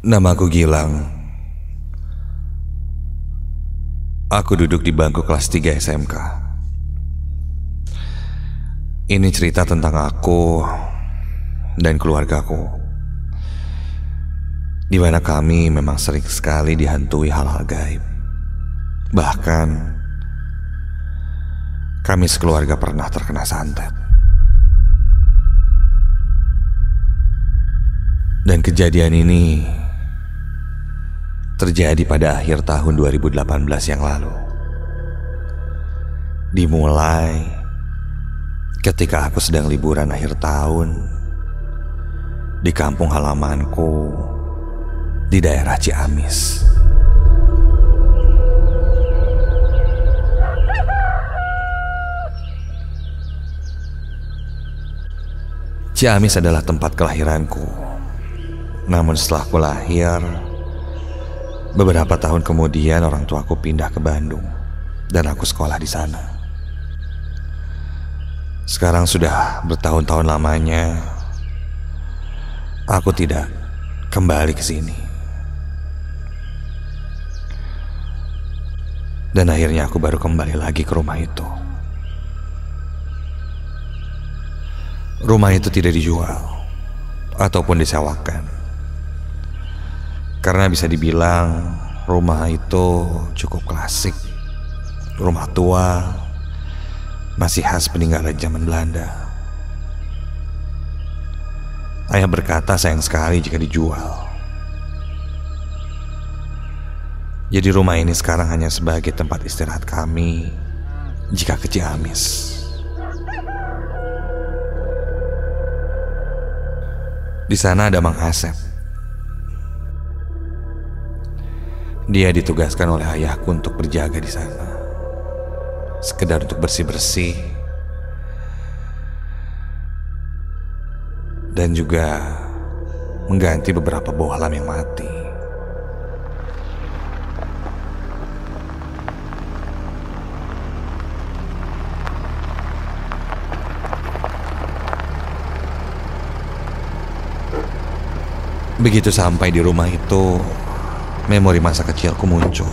Namaku Gilang. Aku duduk di bangku kelas 3 SMK. Ini cerita tentang aku dan keluargaku, di mana kami memang sering sekali dihantui hal-hal gaib. Bahkan kami sekeluarga pernah terkena santet. Dan kejadian ini terjadi pada akhir tahun 2018 yang lalu. Dimulai ketika aku sedang liburan akhir tahun di kampung halamanku di daerah Ciamis. Ciamis adalah tempat kelahiranku. Namun setelah aku lahir, beberapa tahun kemudian orang tuaku pindah ke Bandung dan aku sekolah di sana. Sekarang sudah bertahun-tahun lamanya aku tidak kembali ke sini. Dan akhirnya aku baru kembali lagi ke rumah itu. Rumah itu tidak dijual ataupun disewakan, karena bisa dibilang rumah itu cukup klasik. Rumah tua, masih khas peninggalan zaman Belanda. Ayah berkata sayang sekali jika dijual. Jadi rumah ini sekarang hanya sebagai tempat istirahat kami jika ke Ciamis. Di sana ada Mang Asep. Dia ditugaskan oleh ayahku untuk berjaga di sana, sekedar untuk bersih-bersih dan juga mengganti beberapa bohlam yang mati. Begitu sampai di rumah itu, memori masa kecilku muncul.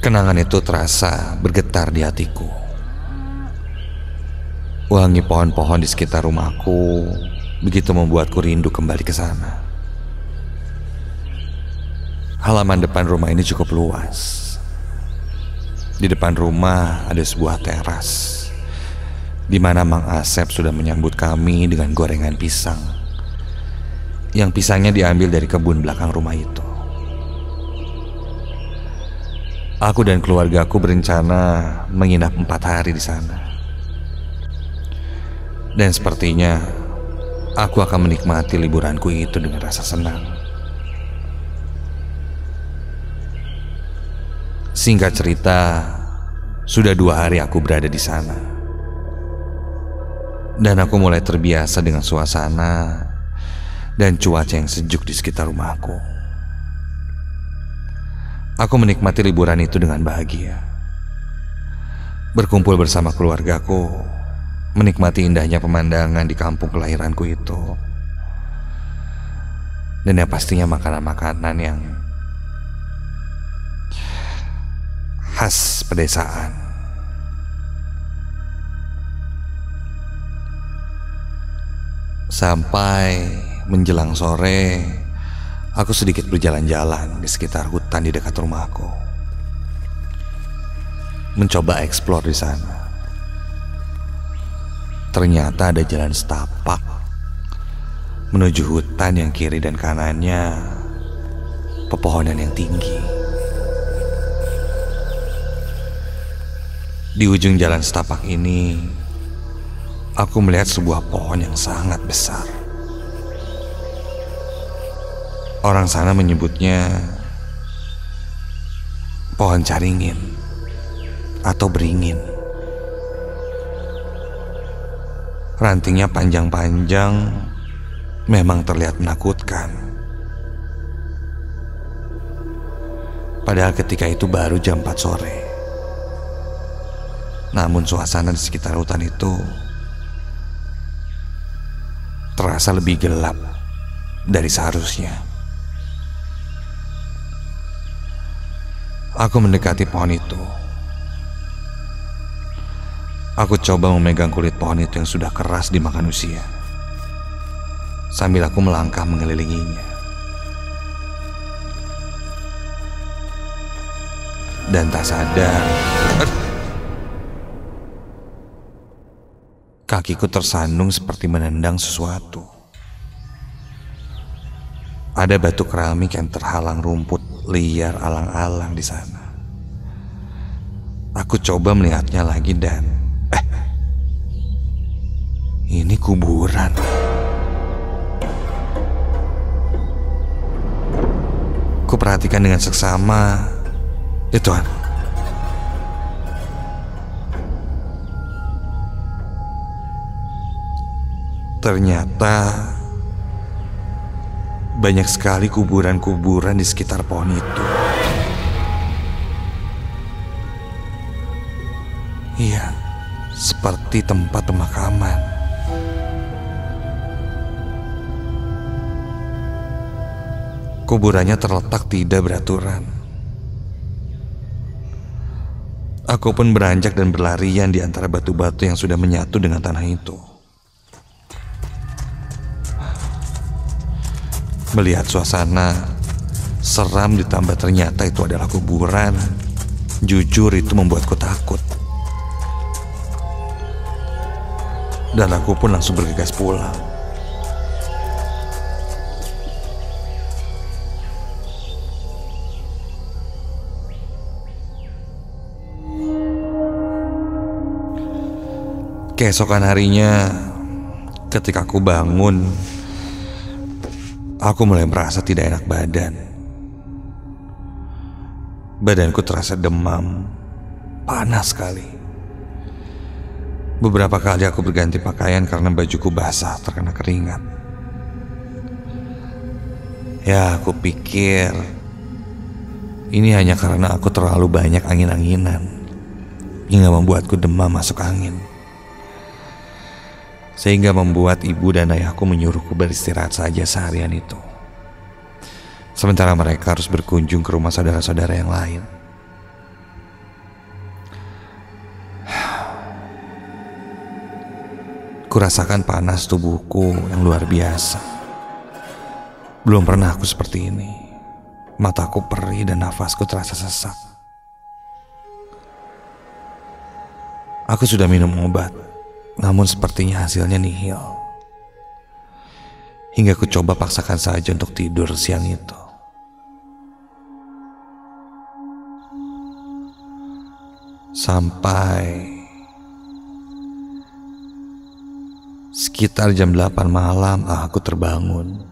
Kenangan itu terasa bergetar di hatiku. Wangi pohon-pohon di sekitar rumahku begitu membuatku rindu kembali ke sana. Halaman depan rumah ini cukup luas. Di depan rumah ada sebuah teras, di mana Mang Asep sudah menyambut kami dengan gorengan pisang, yang pisangnya diambil dari kebun belakang rumah itu. Aku dan keluargaku berencana menginap 4 hari di sana. Dan sepertinya aku akan menikmati liburanku itu dengan rasa senang. Singkat cerita, sudah 2 hari aku berada di sana. Dan aku mulai terbiasa dengan suasana dan cuaca yang sejuk di sekitar rumahku. Aku menikmati liburan itu dengan bahagia. Berkumpul bersama keluargaku, menikmati indahnya pemandangan di kampung kelahiranku itu. Dan yang pastinya makanan-makanan yang khas pedesaan. Sampai menjelang sore, aku sedikit berjalan-jalan di sekitar hutan di dekat rumahku, mencoba eksplor di sana. Ternyata ada jalan setapak menuju hutan yang kiri dan kanannya pepohonan yang tinggi. Di ujung jalan setapak ini, aku melihat sebuah pohon yang sangat besar. Orang sana menyebutnya pohon caringin atau beringin. Rantingnya panjang-panjang, memang terlihat menakutkan. Padahal ketika itu baru jam 4 sore. Namun suasana di sekitar hutan itu terasa lebih gelap dari seharusnya. Aku mendekati pohon itu. Aku coba memegang kulit pohon itu yang sudah keras dimakan usia, sambil aku melangkah mengelilinginya. Dan tak sadar, kakiku tersandung seperti menendang sesuatu. Ada batu keramik yang terhalang rumput liar alang-alang di sana. Aku coba melihatnya lagi dan ini kuburan. Kuperhatikan dengan seksama. Ya Tuhan, ternyata banyak sekali kuburan-kuburan di sekitar pohon itu. Iya, seperti tempat pemakaman. Kuburannya terletak tidak beraturan. Aku pun beranjak dan berlarian di antara batu-batu yang sudah menyatu dengan tanah itu. Melihat suasana seram ditambah ternyata itu adalah kuburan, jujur itu membuatku takut. Dan aku pun langsung bergegas pulang. Keesokan harinya, ketika aku bangun, aku mulai merasa tidak enak badan. Badanku terasa demam, panas sekali. Beberapa kali aku berganti pakaian karena bajuku basah terkena keringat. Ya, aku pikir ini hanya karena aku terlalu banyak angin-anginan hingga membuatku demam masuk angin. Sehingga membuat ibu dan ayahku menyuruhku beristirahat saja seharian itu. Sementara mereka harus berkunjung ke rumah saudara-saudara yang lain. Kurasakan panas tubuhku yang luar biasa. Belum pernah aku seperti ini. Mataku perih dan nafasku terasa sesak. Aku sudah minum obat, namun sepertinya hasilnya nihil. Hingga aku coba paksakan saja untuk tidur siang itu. Sampai sekitar jam 8 malam aku terbangun.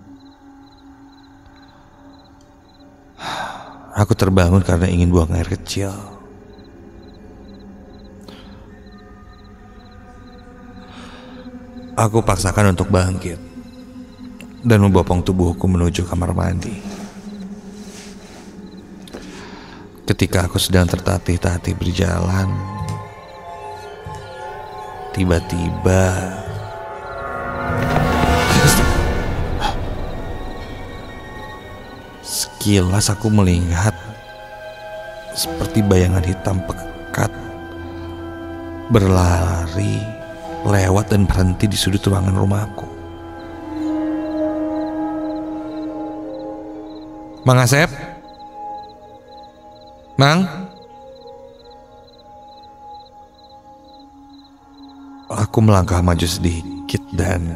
Aku terbangun karena ingin buang air kecil. Aku paksakan untuk bangkit dan membopong tubuhku menuju kamar mandi. Ketika aku sedang tertatih-tatih berjalan, tiba-tiba sekilas aku melihat seperti bayangan hitam pekat berlari lewat dan berhenti di sudut ruangan rumahku. Mang Asep? Mang? Aku melangkah maju sedikit dan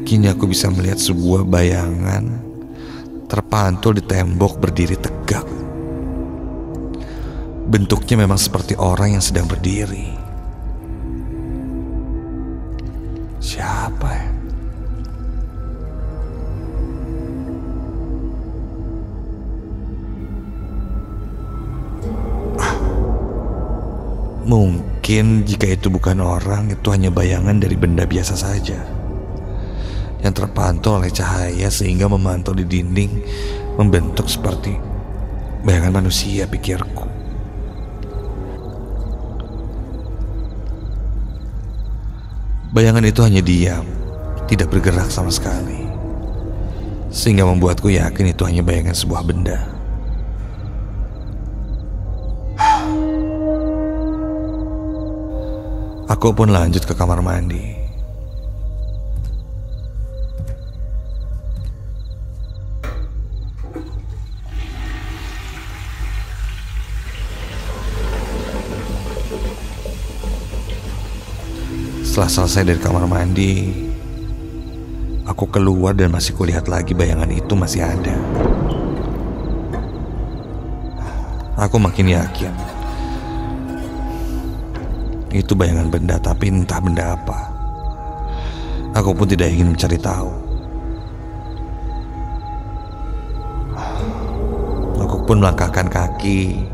kini aku bisa melihat sebuah bayangan terpantul di tembok berdiri tegak. Bentuknya memang seperti orang yang sedang berdiri. Siapa ya? Mungkin jika itu bukan orang, itu hanya bayangan dari benda biasa saja yang terpantul oleh cahaya sehingga memantul di dinding, membentuk seperti bayangan manusia, pikirku. Bayangan itu hanya diam, tidak bergerak sama sekali, sehingga membuatku yakin itu hanya bayangan sebuah benda. Aku pun lanjut ke kamar mandi. Setelah selesai dari kamar mandi, aku keluar dan masih kulihat lagi bayangan itu masih ada. Aku makin yakin itu bayangan benda, tapi entah benda apa. Aku pun tidak ingin mencari tahu. Aku pun melangkahkan kaki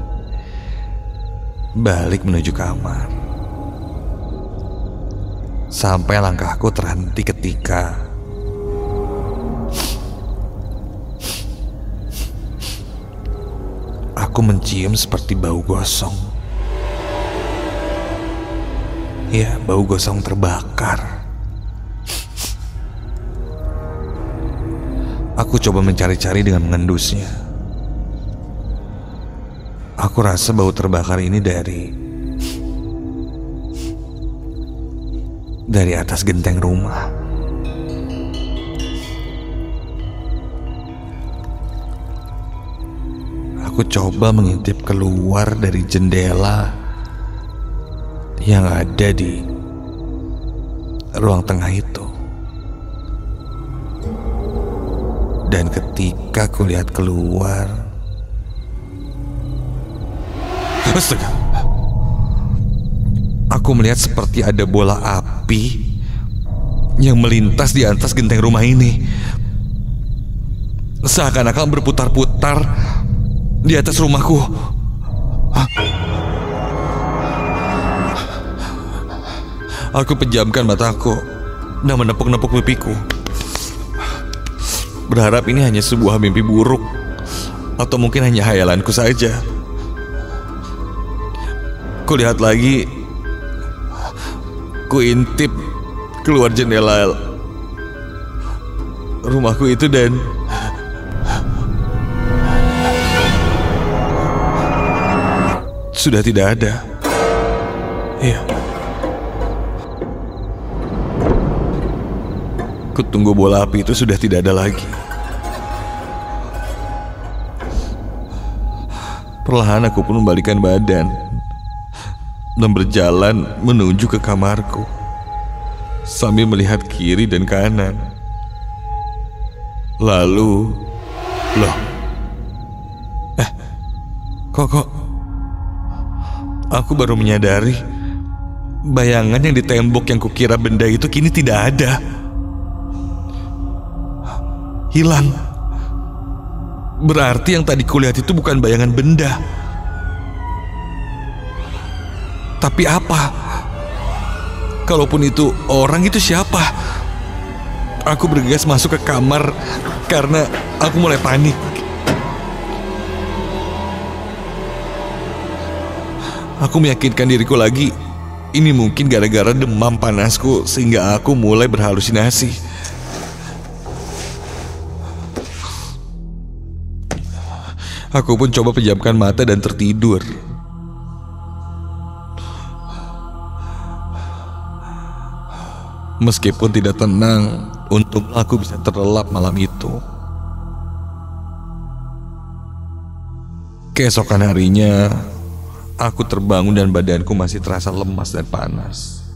balik menuju kamar. Sampai langkahku terhenti ketika aku mencium seperti bau gosong. Ya, bau gosong terbakar. Aku coba mencari-cari dengan mengendusnya. Aku rasa bau terbakar ini dari atas genteng rumah. Aku coba mengintip keluar dari jendela yang ada di ruang tengah itu. Dan ketika kulihat keluar, astaga, aku melihat seperti ada bola api yang melintas di atas genteng rumah ini, seakan-akan berputar-putar di atas rumahku. Aku pejamkan mataku dan menepuk-nepuk pipiku, berharap ini hanya sebuah mimpi buruk atau mungkin hanya hayalanku saja. Kulihat lagi, kuintip keluar jendela rumahku itu dan sudah tidak ada. Iya. Kutunggu bola api itu sudah tidak ada lagi. Perlahan aku pun membalikkan badan dan berjalan menuju ke kamarku sambil melihat kiri dan kanan. Lalu, kok aku baru menyadari bayangan yang di tembok yang kukira benda itu kini tidak ada. Hilang. Berarti yang tadi kulihat itu bukan bayangan benda. Tapi apa? Kalaupun itu orang, itu siapa? Aku bergegas masuk ke kamar karena aku mulai panik. Aku meyakinkan diriku lagi, ini mungkin gara-gara demam panasku sehingga aku mulai berhalusinasi. Aku pun coba pejamkan mata dan tertidur. Meskipun tidak tenang, untunglah aku bisa terlelap malam itu. Keesokan harinya, aku terbangun dan badanku masih terasa lemas dan panas.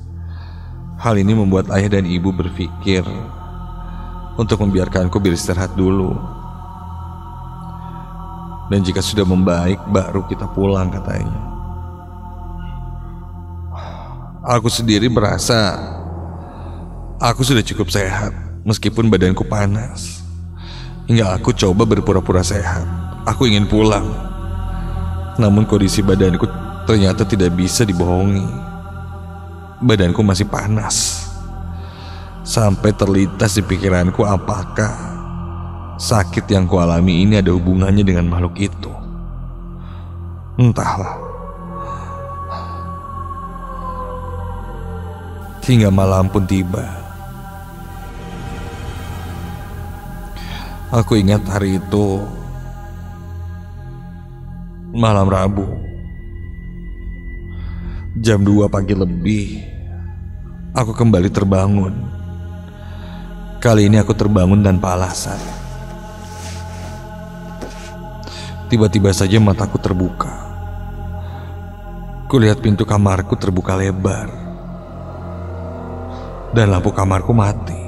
Hal ini membuat ayah dan ibu berpikir untuk membiarkanku beristirahat dulu. Dan jika sudah membaik, baru kita pulang, katanya. Aku sendiri merasa aku sudah cukup sehat, meskipun badanku panas. Hingga aku coba berpura-pura sehat. Aku ingin pulang. Namun kondisi badanku ternyata tidak bisa dibohongi. Badanku masih panas. Sampai terlintas di pikiranku apakah sakit yang kualami ini ada hubungannya dengan makhluk itu. Entahlah. hingga malam pun tiba. Aku ingat hari itu malam Rabu, jam 2 pagi lebih. Aku kembali terbangun. Kali ini aku terbangun tanpa alasan. Tiba-tiba saja mataku terbuka. Kulihat pintu kamarku terbuka lebar dan lampu kamarku mati.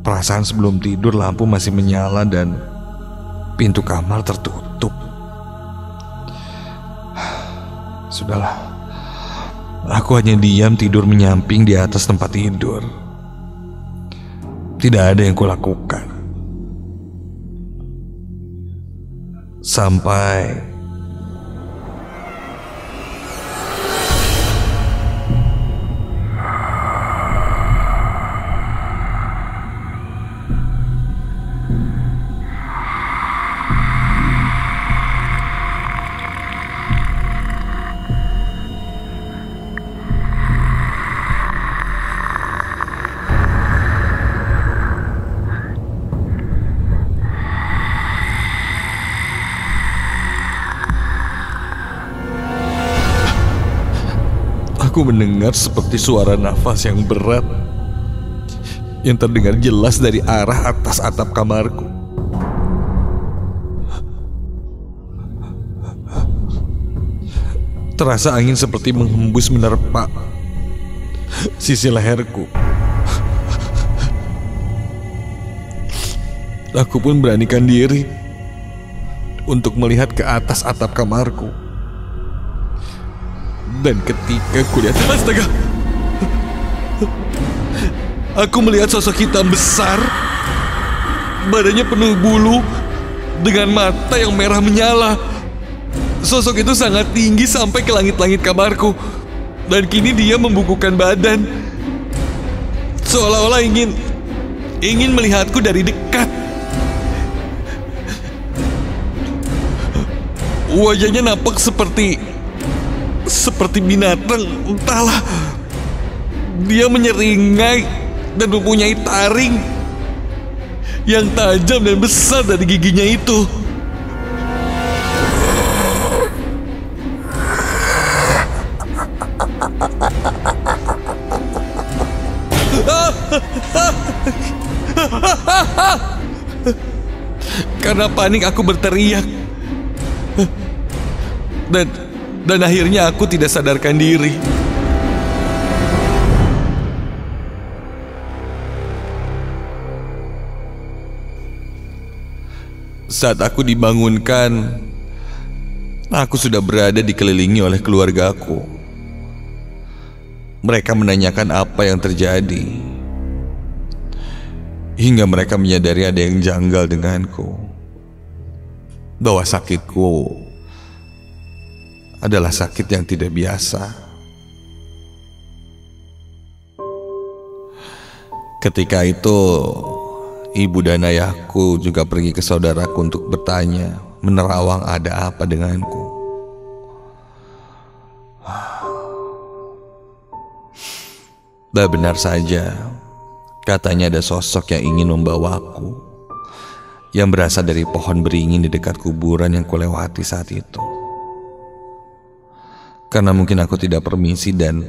Perasaan sebelum tidur lampu masih menyala dan pintu kamar tertutup. Sudahlah, aku hanya diam tidur menyamping di atas tempat tidur. Tidak ada yang kulakukan sampai aku mendengar seperti suara nafas yang berat yang terdengar jelas dari arah atas atap kamarku. Terasa angin seperti menghembus menerpa sisi leherku. Aku pun beranikan diri untuk melihat ke atas atap kamarku. Dan ketika kulihat, astaga, aku melihat sosok hitam besar, badannya penuh bulu, dengan mata yang merah menyala. Sosok itu sangat tinggi sampai ke langit-langit kamarku, dan kini dia membukukan badan, seolah-olah ingin melihatku dari dekat. Wajahnya nampak seperti binatang, entahlah. Dia menyeringai dan mempunyai taring yang tajam dan besar dari giginya itu. Karena panik aku berteriak. Dan akhirnya aku tidak sadarkan diri. Saat aku dibangunkan, aku sudah berada dikelilingi oleh keluargaku. Mereka menanyakan apa yang terjadi, hingga mereka menyadari ada yang janggal denganku, bahwa sakitku adalah sakit yang tidak biasa. Ketika itu, ibu dan ayahku juga pergi ke saudaraku untuk bertanya, menerawang ada apa denganku. Dan benar saja, katanya ada sosok yang ingin membawaku, yang berasal dari pohon beringin di dekat kuburan yang kulewati saat itu. Karena mungkin aku tidak permisi dan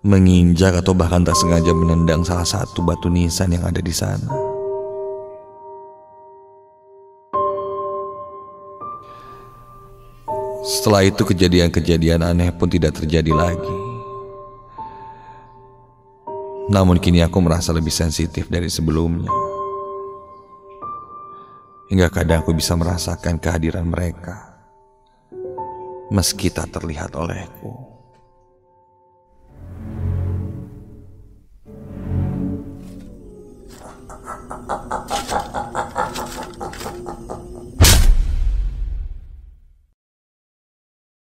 menginjak atau bahkan tak sengaja menendang salah satu batu nisan yang ada di sana. Setelah itu kejadian-kejadian aneh pun tidak terjadi lagi. Namun kini aku merasa lebih sensitif dari sebelumnya. Hingga kadang aku bisa merasakan kehadiran mereka meski tak terlihat olehku.